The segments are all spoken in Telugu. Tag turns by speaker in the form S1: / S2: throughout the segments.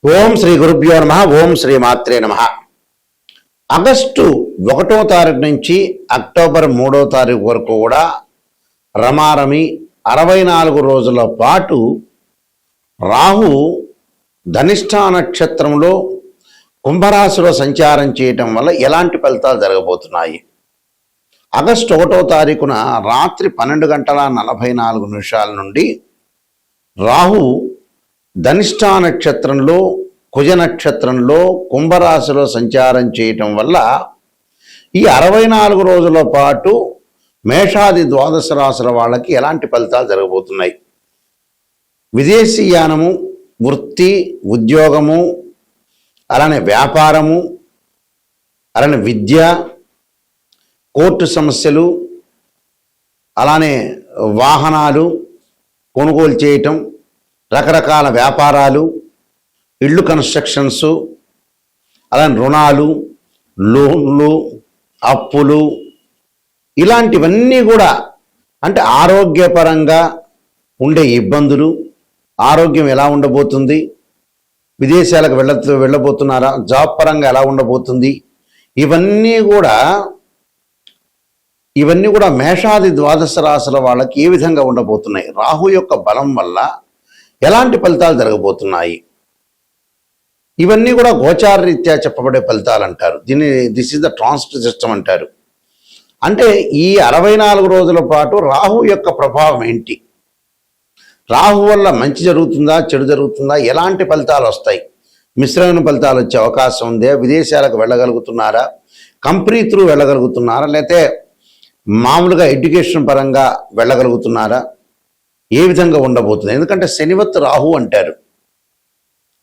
S1: ఓం శ్రీ గురుభ్యో నమ. ఓం శ్రీ మాత్రే నమ. ఆగస్టు 1వ తారీఖు నుంచి అక్టోబర్ 3వ తారీఖు వరకు కూడా రమారమి 64 రోజుల పాటు రాహు ధనిష్ఠా నక్షత్రంలో కుంభరాశిలో సంచారం చేయటం వల్ల ఎలాంటి ఫలితాలు జరగబోతున్నాయి? ఆగస్టు 1వ తారీఖున రాత్రి 12:44 నుండి రాహు ధనిష్ఠా నక్షత్రంలో కుజ నక్షత్రంలో కుంభరాశిలో సంచారం చేయటం వల్ల ఈ 64 రోజుల పాటు మేషాది ద్వాదశ రాశుల వాళ్ళకి ఎలాంటి ఫలితాలు జరగబోతున్నాయి? విదేశీయానము, వృత్తి, ఉద్యోగము, అలానే వ్యాపారము, అలానే విద్య, కోర్టు సమస్యలు, అలానే వాహనాలు కొనుగోలు చేయటం, రకరకాల వ్యాపారాలు, ఇళ్ళు కన్స్ట్రక్షన్స్, అలానే రుణాలు, లోన్లు, అప్పులు, ఇలాంటివన్నీ కూడా అంటే ఆరోగ్యపరంగా ఉండే ఇబ్బందులు, ఆరోగ్యం ఎలా ఉండబోతుంది, విదేశాలకు వెళ్ళబోతున్నారా, జాబ్ పరంగా ఎలా ఉండబోతుంది, ఇవన్నీ కూడా మేషాది ద్వాదశ రాశుల వాళ్ళకి ఏ విధంగా ఉండబోతున్నాయి, రాహు యొక్క బలం వల్ల ఎలాంటి ఫలితాలు జరగబోతున్నాయి, ఇవన్నీ కూడా గోచార రీత్యా చెప్పబడే ఫలితాలు అంటారు. This is the transit system అంటారు. అంటే ఈ 64 రోజుల పాటు రాహు యొక్క ప్రభావం ఏంటి, రాహు వల్ల మంచి జరుగుతుందా, చెడు జరుగుతుందా, ఎలాంటి ఫలితాలు వస్తాయి, మిశ్రమైన ఫలితాలు వచ్చే అవకాశం ఉందే, విదేశాలకు వెళ్ళగలుగుతున్నారా, కంపెనీ త్రూ వెళ్ళగలుగుతున్నారా, లేకపోతే మామూలుగా ఎడ్యుకేషన్ పరంగా వెళ్ళగలుగుతున్నారా, ఏ విధంగా ఉండబోతుంది? ఎందుకంటే శనివత్ రాహు అంటారు.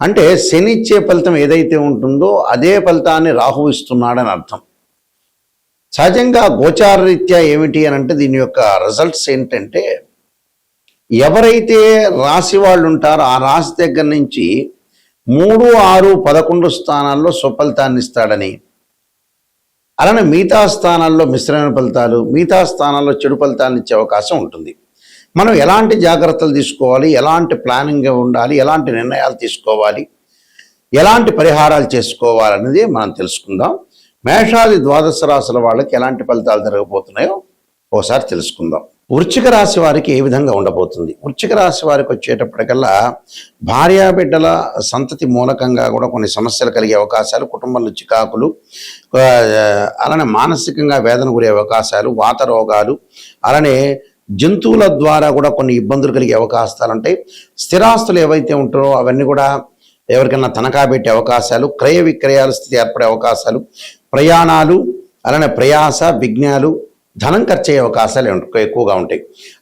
S1: అంటే శని ఇచ్చే ఫలితం ఏదైతే ఉంటుందో అదే ఫలితాన్ని రాహు ఇస్తున్నాడని అర్థం. సహజంగా గోచార రీత్యా ఏమిటి అని అంటే దీని యొక్క రిజల్ట్స్ ఏంటంటే, ఎవరైతే రాశి వాళ్ళు ఉంటారో ఆ రాశి దగ్గర నుంచి 3, 6, 11 స్థానాల్లో స్వఫలితాన్ని ఇస్తాడని, అలానే మిగతా స్థానాల్లో మిశ్రమైన ఫలితాలు, మిగతా స్థానాల్లో చెడు ఫలితాలను ఇచ్చే అవకాశం ఉంటుంది. మనం ఎలాంటి జాగ్రత్తలు తీసుకోవాలి, ఎలాంటి ప్లానింగ్ ఉండాలి, ఎలాంటి నిర్ణయాలు తీసుకోవాలి, ఎలాంటి పరిహారాలు చేసుకోవాలనేది మనం తెలుసుకుందాం. మేషాది ద్వాదశ రాశుల వాళ్ళకి ఎలాంటి ఫలితాలు జరగబోతున్నాయో ఒకసారి తెలుసుకుందాం. వృశ్చిక రాశి వారికి ఏ విధంగా ఉండబోతుంది? వృశ్చిక రాశి వారికి వచ్చేటప్పటికల్లా భార్యాబిడ్డల సంతతి మూలకంగా కూడా కొన్ని సమస్యలు కలిగే అవకాశాలు, కుటుంబంలో చికాకులు, అలానే మానసికంగా వేదన గురే అవకాశాలు, వాత రోగాలు, అలానే జంతువుల ద్వారా కూడా కొన్ని ఇబ్బందులు కలిగే అవకాశాలు ఉంటాయి. స్థిరాస్తులు ఏవైతే ఉంటారో అవన్నీ కూడా ఎవరికైనా తనఖా పెట్టే అవకాశాలు, క్రయ విక్రయాల స్థితి ఏర్పడే అవకాశాలు, ప్రయాణాలు, అలానే ప్రయాస, విఘ్నాలు, ధనం ఖర్చు అయ్యే అవకాశాలు ఎక్కువగా ఉంటాయి.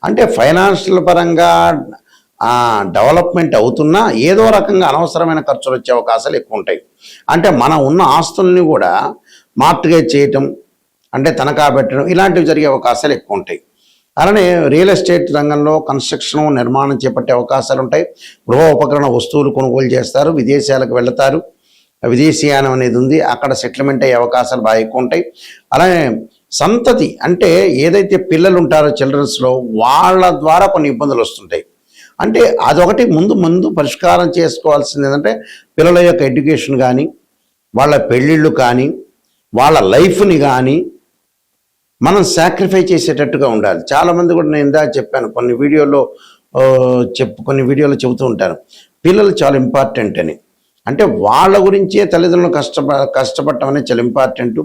S1: అంటే ఫైనాన్షియల్ పరంగా డెవలప్మెంట్ అవుతున్నా ఏదో రకంగా అనవసరమైన ఖర్చులు వచ్చే అవకాశాలు ఎక్కువ ఉంటాయి. అంటే మనం ఉన్న ఆస్తుల్ని కూడా మార్ట్గేజ్ చేయటం, అంటే తనఖా పెట్టడం, ఇలాంటివి జరిగే అవకాశాలు ఎక్కువ ఉంటాయి. అలానే రియల్ ఎస్టేట్ రంగంలో కన్స్ట్రక్షన్, నిర్మాణం చేపట్టే అవకాశాలు ఉంటాయి. గృహ ఉపకరణ వస్తువులు కొనుగోలు చేస్తారు, విదేశాలకు వెళతారు, విదేశీయానం అనేది ఉంది, అక్కడ సెటిల్మెంట్ అయ్యే అవకాశాలు బాగా ఎక్కువ ఉంటాయి. అలానే సంతతి అంటే ఏదైతే పిల్లలు ఉంటారో చిల్డ్రన్స్లో వాళ్ళ ద్వారా కొన్ని ఇబ్బందులు వస్తుంటాయి. అంటే అదొకటి ముందు పరిష్కారం చేసుకోవాల్సింది ఏంటంటే పిల్లల యొక్క ఎడ్యుకేషన్ కానీ, వాళ్ళ పెళ్ళిళ్ళు కానీ, వాళ్ళ లైఫ్ని కానీ మనం సాక్రిఫై చేసేటట్టుగా ఉండాలి. చాలామంది కూడా నేను ఇందాక చెప్పాను, కొన్ని వీడియోలో చెబుతూ ఉంటాను, పిల్లలు చాలా ఇంపార్టెంట్ అని. అంటే వాళ్ళ గురించే తల్లిదండ్రులు కష్టపడటం అనేది చాలా ఇంపార్టెంట్.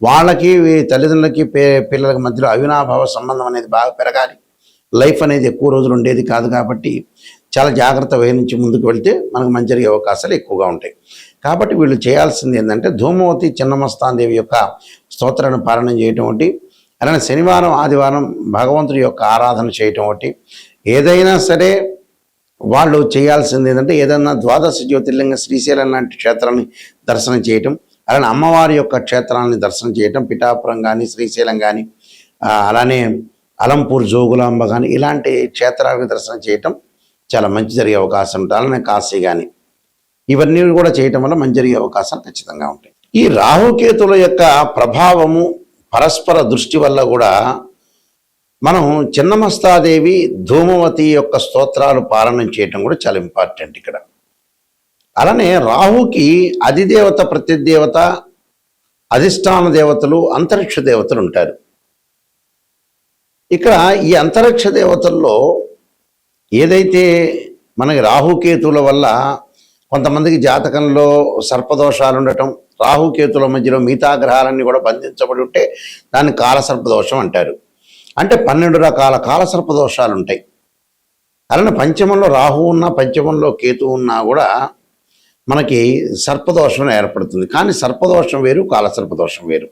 S1: వాళ్ళకి తల్లిదండ్రులకి పిల్లలకి మధ్యలో అవినాభావ సంబంధం అనేది బాగా పెరగాలి. లైఫ్ అనేది ఎక్కువ రోజులు ఉండేది కాదు కాబట్టి చాలా జాగ్రత్త వహించి ముందుకు వెళ్తే మనకు మంచి జరిగే అవకాశాలు ఎక్కువగా ఉంటాయి. కాబట్టి వీళ్ళు చేయాల్సింది ఏంటంటే ధూమవతి చిన్నమస్తాందేవి యొక్క స్తోత్రాన్ని పారాయణం చేయటం ఒకటి, అలానే శనివారం, ఆదివారం భగవంతుడి యొక్క ఆరాధన చేయటం ఒకటి. ఏదైనా సరే వాళ్ళు చేయాల్సింది ఏంటంటే ఏదైనా ద్వాదశ జ్యోతిర్లింగ శ్రీశైలం లాంటి క్షేత్రాన్ని దర్శనం చేయటం, అలానే అమ్మవారి యొక్క క్షేత్రాన్ని దర్శనం చేయటం, పిఠాపురం కానీ, శ్రీశైలం కానీ, అలానే అలంపూర్ జోగులాంబ కానీ, ఇలాంటి క్షేత్రాలను దర్శనం చేయటం చాలా మంచి జరిగే అవకాశం ఉంటుంది. అలానే కాశీ కానీ, ఇవన్నీ కూడా చేయటం వల్ల మంచి జరిగే అవకాశాలు ఖచ్చితంగా ఉంటాయి. ఈ రాహుకేతుల యొక్క ప్రభావము, పరస్పర దృష్టి వల్ల కూడా మనం చిన్నమస్తాదేవి ధూమవతి యొక్క స్తోత్రాలు పారాయణం చేయటం కూడా చాలా ఇంపార్టెంట్ ఇక్కడ. అలానే రాహుకి అధిదేవత, ప్రత్యదేవత, అధిష్టాన దేవతలు, అంతరిక్ష దేవతలు ఉంటారు. ఇక్కడ ఈ అంతరిక్ష దేవతల్లో ఏదైతే మనకి రాహుకేతువుల వల్ల కొంతమందికి జాతకంలో సర్పదోషాలు ఉండటం, రాహుకేతుల మధ్యలో మిగతా గ్రహాలన్నీ కూడా బంధించబడి ఉంటే దాన్ని కాలసర్పదోషం అంటారు. అంటే 12 రకాల కాలసర్పదోషాలు ఉంటాయి. అలానే పంచమంలో రాహు ఉన్నా, పంచమంలో కేతు ఉన్నా కూడా మనకి సర్పదోషం ఏర్పడుతుంది. కానీ సర్పదోషం వేరు, కాలసర్పదోషం వేరు.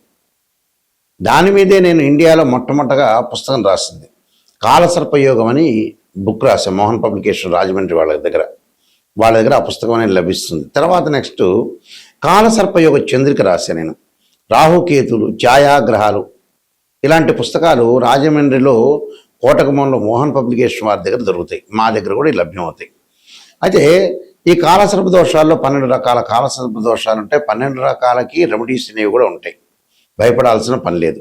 S1: దాని మీదే నేను ఇండియాలో మొట్టమొదటగా పుస్తకం రాసింది. కాలసర్పయోగం అని బుక్ రాశాను, మోహన్ పబ్లికేషన్ రాజమండ్రి వాళ్ళ దగ్గర ఆ పుస్తకం అనేది లభిస్తుంది. తర్వాత నెక్స్ట్ కాలసర్పయోగ చంద్రిక రాశాను నేను. రాహుకేతులు, ఛాయాగ్రహాలు, ఇలాంటి పుస్తకాలు రాజమండ్రిలో కోటకమంలో మోహన్ పబ్లికేషన్ వారి దగ్గర దొరుకుతాయి. మా దగ్గర కూడా లభ్యమవుతాయి. అయితే ఈ కాలసర్ప దోషాల్లో 12 రకాల కాలసర్ప దోషాలు ఉంటాయి. 12 రకాలకి రెమెడీస్ అనేవి కూడా ఉంటాయి. భయపడాల్సిన పని లేదు.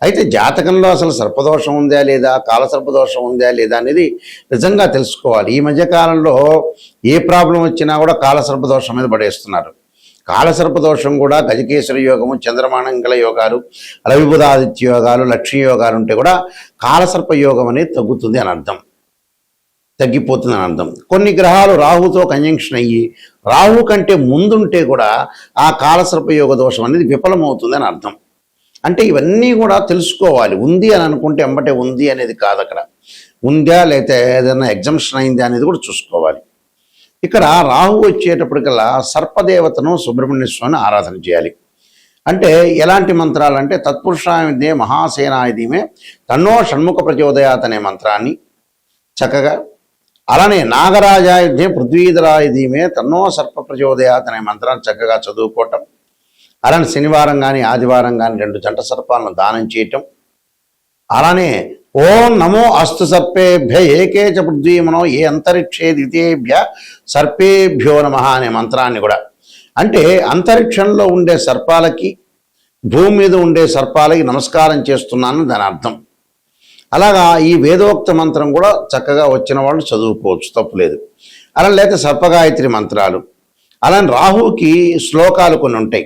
S1: అయితే జాతకంలో అసలు సర్పదోషం ఉందా లేదా, కాలసర్పదోషం ఉందా లేదా అనేది నిజంగా తెలుసుకోవాలి. ఈ మధ్యకాలంలో ఏ ప్రాబ్లం వచ్చినా కూడా కాలసర్పదోషం మీద పడేస్తున్నారు. కాలసర్పదోషం కూడా గజకేశ్వర యోగము, చంద్రమానంగళ యోగాలు, రవిబుధాదిత్య యోగాలు, లక్ష్మీ యోగాలు ఉంటే కూడా కాలసర్ప యోగం అనేది తగ్గుతుంది అని అర్థం, తగ్గిపోతుంది అని అర్థం. కొన్ని గ్రహాలు రాహుతో కంజంక్షన్ అయ్యి రాహు కంటే ముందుంటే కూడా ఆ కాలసర్ప యోగ దోషం అనేది విఫలమవుతుంది అని అర్థం. అంటే ఇవన్నీ కూడా తెలుసుకోవాలి. ఉంది అని అనుకుంటే ఎంబటే ఉంది అనేది కాదు, అక్కడ ఉందా లేకపోతే ఏదైనా ఎగ్జంప్షన్ అయిందా అనేది కూడా చూసుకోవాలి. ఇక్కడ రాహు వచ్చేటప్పటికల్లా సర్పదేవతను సుబ్రహ్మణ్య స్వామిని ఆరాధన చేయాలి. అంటే ఎలాంటి మంత్రాలు అంటే తత్పురుషాయుధే మహాసేనాయుధీమే తన్నో షణ్ముఖ ప్రచోదయాత్ అనే మంత్రాన్ని చక్కగా, అలానే నాగరాజాయుధే పృథ్వీధరాయుధీమే తన్నో సర్ప ప్రచోదయాత్ అనే మంత్రాన్ని చక్కగా చదువుకోవటం. అలానే శనివారం కానీ ఆదివారం కానీ 2 జంట సర్పాలను దానం చేయటం. అలానే ఓం నమో అస్తు సర్పేభ్య ఏకే చ పృథ్వీమనో ఏ అంతరిక్షే ద్వితీయేభ్య సర్పేభ్యో నమః అనే మంత్రాన్ని కూడా, అంటే అంతరిక్షంలో ఉండే సర్పాలకి, భూమి మీద ఉండే సర్పాలకి నమస్కారం చేస్తున్నాను దాని అర్థం. అలాగా ఈ వేదోక్త మంత్రం కూడా చక్కగా వచ్చిన వాళ్ళు చదువుకోవచ్చు, తప్పులేదు. అలా లేక సర్పగాయత్రి మంత్రాలు. అలానే రాహుకి శ్లోకాలు కొన్ని ఉంటాయి.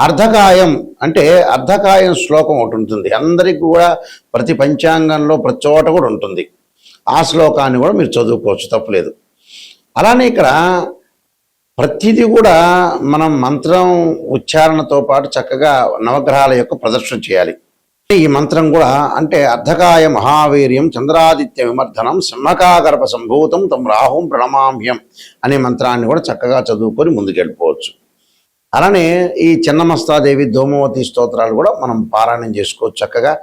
S1: అర్ధకాయం అంటే అర్ధకాయం శ్లోకం ఒకటి ఉంటుంది, అందరికీ కూడా ప్రతి పంచాంగంలో ప్రతి చోట కూడా ఉంటుంది. ఆ శ్లోకాన్ని కూడా మీరు చదువుకోవచ్చు, తప్పులేదు. అలానే ఇక్కడ ప్రతిదీ కూడా మనం మంత్రం ఉచ్చారణతో పాటు చక్కగా నవగ్రహాల యొక్క ప్రదర్శన చేయాలి. ఈ మంత్రం కూడా అంటే అర్ధకాయ మహావీర్యం చంద్రాదిత్య విమర్ధనం సింహకాగర్భ సంభూతం తం రాహుం ప్రణమామ్యం అనే మంత్రాన్ని కూడా చక్కగా చదువుకొని ముందుకెళ్ళిపోవచ్చు. అలానే ఈ చిన్నమస్తాదేవి, ధూమవతి స్తోత్రాలు కూడా మనం పారాయణం చేసుకోవచ్చు చక్కగా.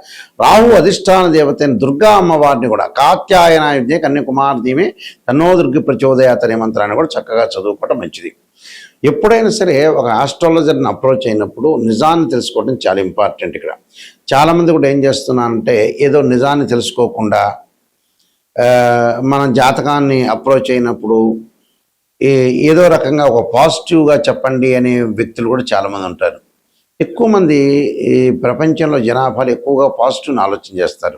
S1: రాహు అధిష్టాన దేవతైన దుర్గా అమ్మవారిని కూడా కాత్యాయనాయుధే కన్యాకుమార్దీమే తన్నో దుర్గి ప్రచోదయాత్ అనే మంత్రాన్ని కూడా చక్కగా చదువుకోవడం మంచిది. ఎప్పుడైనా సరే ఒక ఆస్ట్రాలజర్ని అప్రోచ్ అయినప్పుడు నిజాన్ని తెలుసుకోవడం చాలా ఇంపార్టెంట్. ఇక్కడ చాలామంది కూడా ఏం చేస్తున్నారంటే ఏదో నిజాన్ని తెలుసుకోకుండా మన జాతకాన్ని అప్రోచ్ అయినప్పుడు ఏదో రకంగా ఒక పాజిటివ్గా చెప్పండి అనే వ్యక్తులు కూడా చాలామంది ఉంటారు. ఎక్కువ మంది ఈ ప్రపంచంలో జనాభాలు ఎక్కువగా పాజిటివ్ని ఆలోచన చేస్తారు.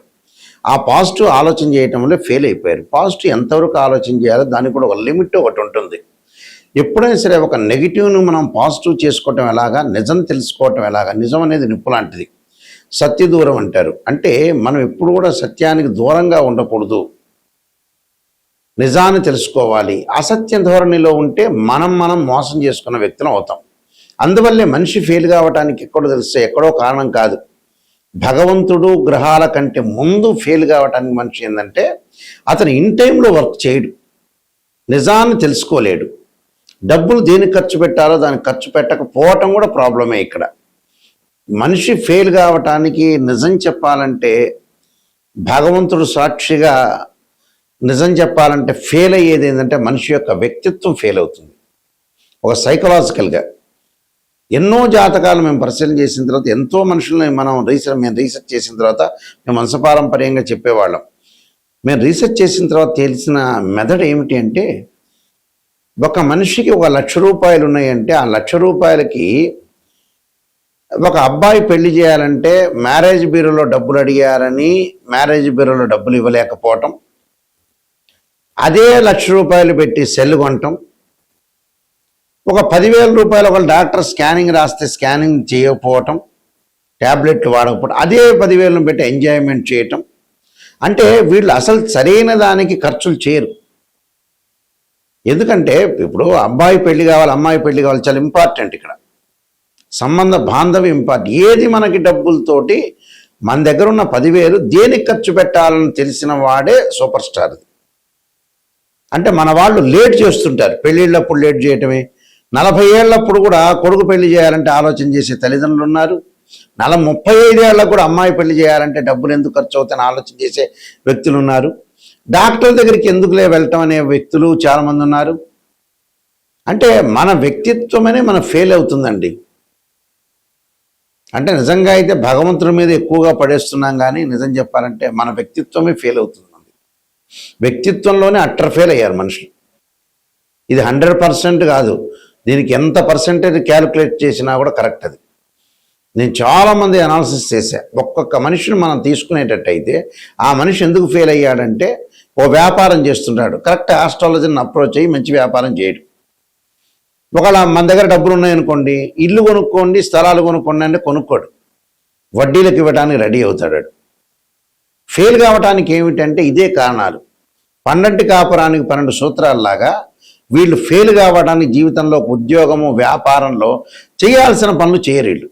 S1: ఆ పాజిటివ్ ఆలోచన చేయటం వల్ల ఫెయిల్ అయిపోయారు. పాజిటివ్ ఎంతవరకు ఆలోచన చేయాలో దానికి కూడా ఒక లిమిట్ ఒకటి ఉంటుంది. ఎప్పుడైనా సరే ఒక నెగిటివ్ను మనం పాజిటివ్ చేసుకోవటం ఎలాగా, నిజం తెలుసుకోవటం ఎలాగా. నిజం అనేది నిప్పు లాంటిది, సత్య దూరం అంటారు. అంటే మనం ఎప్పుడు కూడా సత్యానికి దూరంగా ఉండకూడదు, నిజాన్ని తెలుసుకోవాలి. అసత్య ధోరణిలో ఉంటే మనం మోసం చేసుకున్న వ్యక్తులు అవుతాం. అందువల్లే మనిషి ఫెయిల్ కావటానికి ఎక్కడో తెలిస్తే ఎక్కడో కారణం కాదు. భగవంతుడు గ్రహాల కంటే ముందు ఫెయిల్ కావటానికి మనిషి ఏంటంటే అతను ఇన్ టైంలో వర్క్ చేయడు, నిజాన్ని తెలుసుకోలేడు. డబ్బులు దేనికి ఖర్చు పెట్టాలో దానికి ఖర్చు పెట్టకపోవటం కూడా ప్రాబ్లమే. ఇక్కడ మనిషి ఫెయిల్ కావటానికి నిజం చెప్పాలంటే భగవంతుడు సాక్షిగా నిజం చెప్పాలంటే ఫెయిల్ అయ్యేది ఏంటంటే మనిషి యొక్క వ్యక్తిత్వం ఫెయిల్ అవుతుంది. ఒక సైకలాజికల్గా ఎన్నో జాతకాలు మేము పరిశీలన చేసిన తర్వాత, ఎంతో మనుషుల్ని మేము రీసెర్చ్ చేసిన తర్వాత మేము వంశపారంపర్యంగా చెప్పేవాళ్ళం. మేము రీసెర్చ్ చేసిన తర్వాత తెలిసిన మెథడ్ ఏమిటి అంటే, ఒక మనిషికి 1,00,000 రూపాయలు ఉన్నాయంటే ఆ 1,00,000 రూపాయలకి ఒక అబ్బాయి పెళ్లి చేయాలంటే మ్యారేజ్ బ్యూరోలో డబ్బులు అడిగారని మ్యారేజ్ బ్యూరోలో డబ్బులు ఇవ్వలేకపోవటం, అదే 1,00,000 రూపాయలు పెట్టి సెల్ కొనటం, ఒక 10,000 రూపాయలు ఒక డాక్టర్ స్కానింగ్ రాస్తే స్కానింగ్ చేయకపోవటం, ట్యాబ్లెట్లు వాడకపోవటం, అదే 10,000 పెట్టి ఎంజాయ్మెంట్ చేయటం. అంటే వీళ్ళు అసలు సరైన దానికి ఖర్చులు చేయరు. ఎందుకంటే ఇప్పుడు అబ్బాయి పెళ్లి కావాలి, అమ్మాయి పెళ్లి కావాలి, చాలా ఇంపార్టెంట్. ఇక్కడ సంబంధ బాంధవ్యం ఇంపార్టెంట్. ఏది మనకి డబ్బులతోటి మన దగ్గర ఉన్న 10,000 దేనికి ఖర్చు పెట్టాలని తెలిసిన వాడే సూపర్ స్టార్. అంటే మన వాళ్ళు లేట్ చేస్తుంటారు, పెళ్ళిళ్ళప్పుడు లేట్ చేయటమే. 40 ఏళ్ళప్పుడు కూడా కొడుకు పెళ్లి చేయాలంటే ఆలోచన చేసే తల్లిదండ్రులు ఉన్నారు. 35 ఏళ్ళకు కూడా అమ్మాయి పెళ్లి చేయాలంటే డబ్బులు ఎందుకు ఖర్చు అవుతాయని ఆలోచన చేసే వ్యక్తులు ఉన్నారు. డాక్టర్ దగ్గరికి ఎందుకులే వెళ్ళటం అనే వ్యక్తులు చాలామంది ఉన్నారు. అంటే మన వ్యక్తిత్వమనే మనం ఫెయిల్ అవుతుందండి. అంటే నిజంగా అయితే భగవంతుడి మీద ఎక్కువగా పడేస్తున్నాం, కానీ నిజం చెప్పాలంటే మన వ్యక్తిత్వమే ఫెయిల్ అవుతుంది. వ్యక్తిత్వంలోనే అట్టర్ ఫెయిల్ అయ్యారు మనుషులు. ఇది 100% కాదు, దీనికి ఎంత పర్సెంటేజ్ క్యాలిక్యులేట్ చేసినా కూడా కరెక్ట్. అది నేను చాలామంది అనాలిసిస్ చేశా. ఒక్కొక్క మనిషిని మనం తీసుకునేటట్టయితే ఆ మనిషి ఎందుకు ఫెయిల్ అయ్యాడంటే, ఓ వ్యాపారం చేస్తుంటాడు, కరెక్ట్ ఆస్ట్రాలజీని అప్రోచ్ అయ్యి మంచి వ్యాపారం చేయడు. ఒకవేళ మన దగ్గర డబ్బులు ఉన్నాయనుకోండి, ఇల్లు కొనుక్కోండి, స్థలాలు కొనుక్కోండి అంటే కొనుక్కోడు, వడ్డీలకు ఇవ్వడానికి రెడీ అవుతాడు. ఫెయిల్ కావడానికి ఏమిటంటే ఇదే కారణాలు. 12 కాపురానికి 12 సూత్రాలలాగా వీళ్ళు ఫెయిల్ కావడానికి జీవితంలో, ఉద్యోగము, వ్యాపారంలో చేయాల్సిన పనులు చేయరు వీళ్ళు.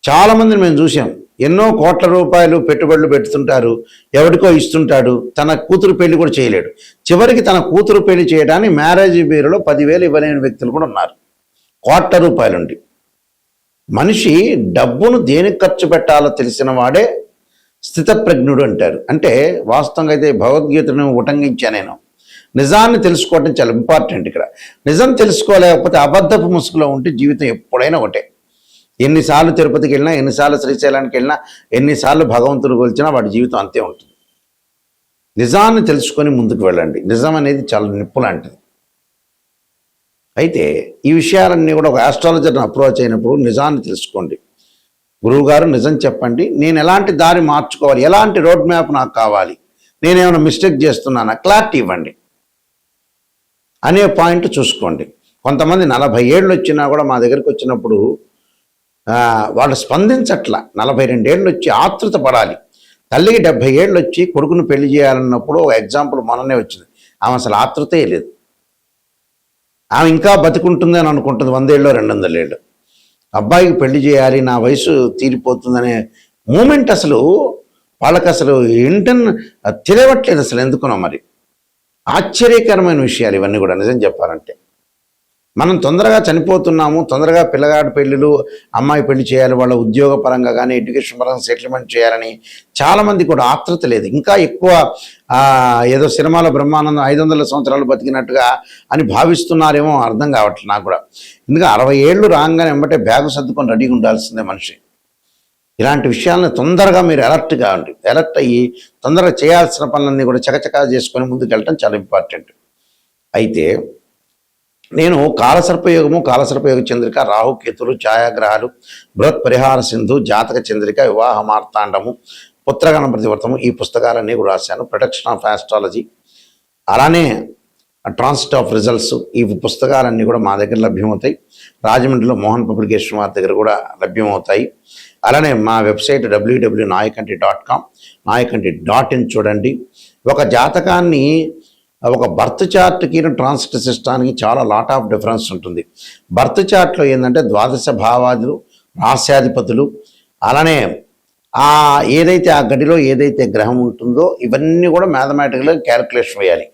S1: చాలామందిని మేము చూసాం, ఎన్నో కోట్ల రూపాయలు పెట్టుబడులు పెడుతుంటారు, ఎవరికో ఇస్తుంటాడు, తన కూతురు పెళ్లి కూడా చేయలేడు. చివరికి తన కూతురు పెళ్లి చేయడానికి మ్యారేజ్ బ్యూరోలో 10,000 ఇవ్వలేని వ్యక్తులు కూడా ఉన్నారు. కోట్ల రూపాయలుండి. మనిషి డబ్బును దేనికి ఖర్చు పెట్టాలో తెలిసిన వాడే స్థితప్రజ్ఞుడు అంటారు. అంటే వాస్తవంగా అయితే భగవద్గీతను ఉటంకించా నేను. నిజాన్ని తెలుసుకోవటం చాలా ఇంపార్టెంట్. ఇక్కడ నిజం తెలుసుకోలేకపోతే అబద్ధపు ముసుగులో ఉంటే జీవితం ఎప్పుడైనా ఒకటే. ఎన్నిసార్లు తిరుపతికి వెళ్ళినా, ఎన్నిసార్లు శ్రీశైలానికి వెళ్ళినా, ఎన్నిసార్లు భగవంతుడు కొలిచినా వాడి జీవితం అంతే ఉంటుంది. నిజాన్ని తెలుసుకొని ముందుకు వెళ్ళండి. నిజం అనేది చాలా నిప్పు లాంటిది. అయితే ఈ విషయాలన్నీ కూడా ఒక ఆస్ట్రాలజర్ని అప్రోచ్ అయినప్పుడు నిజాన్ని తెలుసుకోండి. గురువుగారు నిజం చెప్పండి, నేను ఎలాంటి దారి మార్చుకోవాలి, ఎలాంటి రోడ్ మ్యాప్ నాకు కావాలి, నేనేమైనా మిస్టేక్ చేస్తున్నానా, క్లారిటీ ఇవ్వండి అనే పాయింట్ చూసుకోండి. కొంతమంది 40 ఏళ్ళు వచ్చినా కూడా మా దగ్గరికి వచ్చినప్పుడు వాళ్ళు స్పందించట్ల. 42 ఏళ్ళు వచ్చి ఆతృత పడాలి. తల్లికి 70 ఏళ్ళు వచ్చి కొడుకును పెళ్లి చేయాలన్నప్పుడు ఒక ఎగ్జాంపుల్ మొన్ననే వచ్చింది. ఆమె అసలు ఆతృతే లేదు. ఆమె ఇంకా బతుకుంటుంది అని అనుకుంటుంది, 100 ఏళ్ళు 200 ఏళ్ళు. అబ్బాయికి పెళ్లి చేయాలి, నా వయసు తీరిపోతుందనే మూమెంట్ అసలు వాళ్ళకి అసలు ఏంటని తెలియట్లేదు అసలు, ఎందుకునో మరి. ఆశ్చర్యకరమైన విషయాలు ఇవన్నీ కూడా నిజం చెప్పాలంటే. మనం తొందరగా చనిపోతున్నాము, తొందరగా పిల్లగాడి పెళ్ళిళ్ళు, అమ్మాయి పెళ్లి చేయాలి, వాళ్ళ ఉద్యోగ పరంగా కానీ ఎడ్యుకేషన్ పరంగా సెటిల్మెంట్ చేయాలని చాలామంది కూడా ఆతృత లేదు. ఇంకా ఎక్కువ ఏదో సినిమాలో బ్రహ్మానందం 500 సంవత్సరాలు బతికినట్టుగా అని భావిస్తున్నారేమో, అర్థం కావట్లేదు నాకు కూడా. ఎందుకంటే 60 ఏళ్ళు రాగానే వెంబటే బ్యాగు సర్దుకొని రెడీగా ఉండాల్సిందే మనిషి. ఇలాంటి విషయాలను తొందరగా మీరు అలర్ట్ కావండి. అలర్ట్ అయ్యి తొందరగా చేయాల్సిన పనులన్నీ కూడా చకచకా చేసుకొని ముందుకు వెళ్ళటం చాలా ఇంపార్టెంట్. అయితే నేను కాలసర్పయోగము, కాలసర్పయోగ చంద్రిక, రాహుకేతులు, ఛాయాగ్రహాలు, బృహత్ పరిహార సింధు, జాతక చంద్రిక, వివాహ మార్తాండము, పుత్రగణపతి వ్రతము, ఈ పుస్తకాలన్నీ కూడా రాశాను. ప్రొటెక్షన్ ఆఫ్ ఆస్ట్రాలజీ, అలానే ట్రాన్సిట్ ఆఫ్ రిజల్ట్స్, ఈ పుస్తకాలన్నీ కూడా మా దగ్గర లభ్యమవుతాయి. రాజమండ్రిలో మోహన్ పబ్లికేషన్ వారి దగ్గర కూడా లభ్యమవుతాయి. అలానే మా వెబ్సైట్ www.nayakanti.com, nayakanti.in చూడండి. ఒక జాతకాన్ని, ఒక బర్త్ చార్ట్కి ట్రాన్సిట్ సిస్టానికి చాలా లాట్ ఆఫ్ డిఫరెన్స్ ఉంటుంది. బర్త్ చార్ట్లో ఏంటంటే 12 భావాదులు, రాస్యాధిపతులు, అలానే ఏదైతే ఆ గడిలో ఏదైతే గ్రహం ఉంటుందో ఇవన్నీ కూడా మ్యాథమెటికల్గా క్యాలిక్యులేషన్ వేయాలి.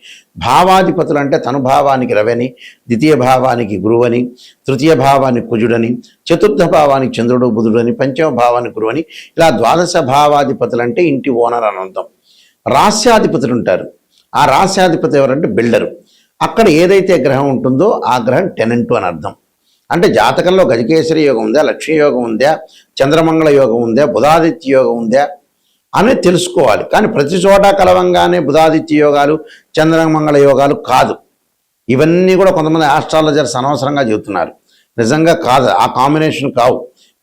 S1: భావాధిపతులు అంటే తనుభావానికి రవని, ద్వితీయ భావానికి గురువని, తృతీయ భావానికి కుజుడని, చతుర్థ భావానికి చంద్రుడు బుధుడని, పంచమ భావానికి గురువని, ఇలా 12 భావాధిపతులు అంటే ఇంటి ఓనర్ అని అర్థం. రాస్యాధిపతులు ఉంటారు. ఆ రాస్యాధిపతి ఎవరంటే బిల్డరు. అక్కడ ఏదైతే గ్రహం ఉంటుందో ఆ గ్రహం టెనెంటు అని అర్థం. అంటే జాతకంలో గజకేసరి యోగం ఉందా, లక్ష్మీ యోగం ఉందా, చంద్రమంగళ యోగం ఉందా, బుధాదిత్య యోగం ఉందా అనేది తెలుసుకోవాలి. కానీ ప్రతి చోట కలవంగానే బుధాదిత్య యోగాలు, చంద్రమంగళ యోగాలు కాదు. ఇవన్నీ కూడా కొంతమంది ఆస్ట్రాలజర్స్ అనవసరంగా చెబుతున్నారు. నిజంగా కాదు, ఆ కాంబినేషన్ కావు.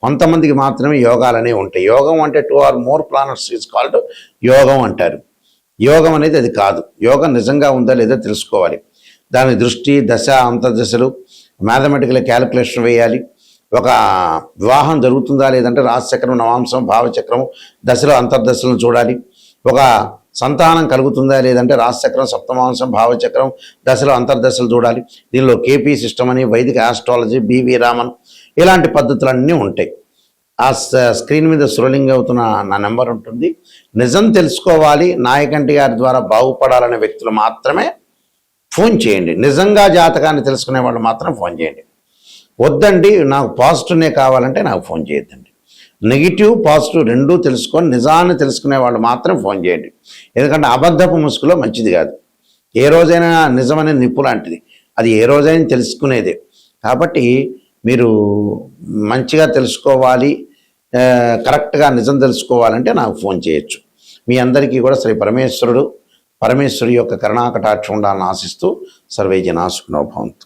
S1: కొంతమందికి మాత్రమే యోగాలు అనేవి ఉంటాయి. యోగం అంటే 2 or more planets is called యోగం అంటారు. యోగం అనేది అది కాదు. యోగం నిజంగా ఉందా లేదా తెలుసుకోవాలి. దాని దృష్టి దశ అంతర్దశలు మ్యాథమెటికల్ క్యాలిక్యులేషన్ వేయాలి. ఒక వివాహం జరుగుతుందా లేదంటే రాశిచక్రం నవాంశం భావచక్రం దశలు అంతర్దశలను చూడాలి. ఒక సంతానం కలుగుతుందా లేదంటే రాశిచక్రం సప్తమాంశం భావచక్రం దశలు అంతర్దశలు చూడాలి. దీనిలో కేపీ సిస్టమ్ అని వైదిక ఆస్ట్రాలజీ బివి రామన్ ఇలాంటి పద్ధతులన్నీ ఉంటాయి. ఆ స్క్రీన్ మీద స్క్రోలింగ్ అవుతున్న నా నెంబర్ ఉంటుంది. నిజం తెలుసుకోవాలి, నాయకంటి గారి ద్వారా బాగుపడాలనే వ్యక్తులు మాత్రమే ఫోన్ చేయండి. నిజంగా జాతకాన్ని తెలుసుకునే వాళ్ళు మాత్రం ఫోన్ చేయండి. వద్దండి నాకు పాజిటివ్నే కావాలంటే నాకు ఫోన్ చేయొద్దండి. నెగిటివ్ పాజిటివ్ రెండూ తెలుసుకొని నిజాన్ని తెలుసుకునే వాళ్ళు మాత్రం ఫోన్ చేయండి. ఎందుకంటే అబద్ధపు ముసుగులో మంచిది కాదు. ఏ రోజైనా నిజమనే నిప్పు లాంటిది, అది ఏ రోజైనా తెలుసుకునేదే. కాబట్టి మీరు మంచిగా తెలుసుకోవాలి, కరెక్ట్గా నిజం తెలుసుకోవాలంటే నాకు ఫోన్ చేయొచ్చు. మీ అందరికీ కూడా శ్రీ పరమేశ్వరుడి యొక్క కరుణాకటాక్షం ఉండాలని ఆశిస్తూ సర్వే జనా సుఖినో భవంతు.